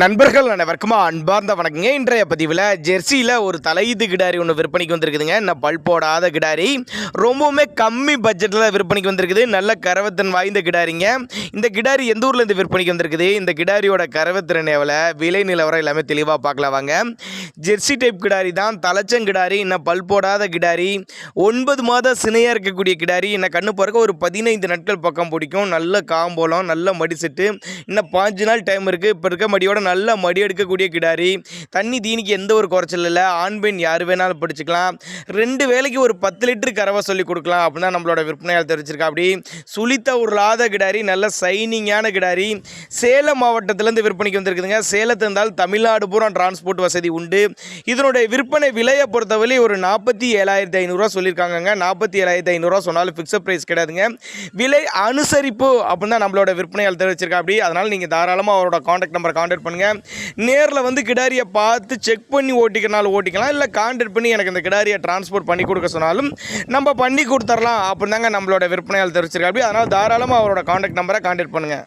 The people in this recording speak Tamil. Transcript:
நண்பர்கள் அனைவருக்கும் அன்பார்ந்த வணக்கங்க. இன்றைய பதிவில் ஜெர்சியில் ஒரு தலையீத்து கிடாரி ஒன்று விற்பனைக்கு வந்திருக்குதுங்க. இன்னும் பல் போடாத கிடாரி, ரொம்பவுமே கம்மி பட்ஜெட்டில் விற்பனைக்கு வந்திருக்குது. நல்ல கரவத்திறன் வாய்ந்த கிடாரிங்க. இந்த கிடாரி எந்த ஊர்லேருந்து விற்பனைக்கு வந்திருக்குது, இந்த கிடாரியோட கரவத்திறன் எவ்வளோ, விலை நிலவரம் எல்லாமே தெளிவாக பார்க்கலாம் வாங்க. ஜெர்சி டைப் கிடாரி தான், தலைச்சங்கிடாரி, இன்னும் பல் போடாத கிடாரி, 9 மாத சினையாக இருக்கக்கூடிய கிடாரி. இன்னும் கண்ணு பிறக்க ஒரு 15 நாட்கள் பக்கம் பிடிக்கும். நல்ல காம்போலம், நல்ல மடி செட்டு, இன்னும் 5 நாள் டைம் இருக்குது. இப்போ இருக்க மடியோட நல்ல மடி எடுக்கக்கூடிய கிடாரி. தண்ணி தீனிக்கு எந்த ஒரு குறைச்சல் இல்லை. ஆண் பெண் யார் வேணாலும் பிடிச்சிக்கலாம். 2 வேளைக்கு ஒரு 10 லிட்டர் கறவை சொல்லி கொடுக்கலாம் அப்படின்னா நம்மளோட விற்பனையால் தெரிவிச்சிருக்கா. அப்படி சுழித்த உருளாத கிடாரி, நல்ல சைனிங்கான கிடாரி. சேலம் மாவட்டத்திலேருந்து விற்பனைக்கு வந்திருக்குதுங்க. சேலத்து இருந்தால் தமிழ்நாடு பூரா டிரான்ஸ்போர்ட் வசதி உண்டு. இதனுடைய விற்பனை விலையை பொறுத்தவரை ஒரு 47,500 சொல்லியிருக்காங்க. 47,500 சொன்னாலும் ஃபிக்ஸட் ப்ரைஸ் கிடையாதுங்க. விலை அனுசரிப்பு அப்படின்னு தான் நம்மளோட விற்பனையால் தெரிவிச்சிருக்கா. அப்படி அதனால் நீங்கள் தாராளமாக அவரோட காண்டாக்ட் நம்பரை காண்டாக்ட் பண்ணுங்கள். நேரில் வந்து கிடாரியை பார்த்து செக் பண்ணி ஓட்டிக்கிறனாலும் ஓட்டிக்கலாம், இல்லை கான்டாக்ட் பண்ணி எனக்கு இந்த கிடாரியை டிரான்ஸ்போர்ட் பண்ணி கொடுக்க சொன்னாலும் நம்ம பண்ணி கொடுத்துடலாம் அப்படின்னு தாங்க நம்மளோட விற்பனையால் தெரிவிச்சிருக்கா. அப்படி அதனால் தாராளமாக அவரோட காண்டாக்ட் நம்பரை காண்டாக்ட் பண்ணுங்கள்.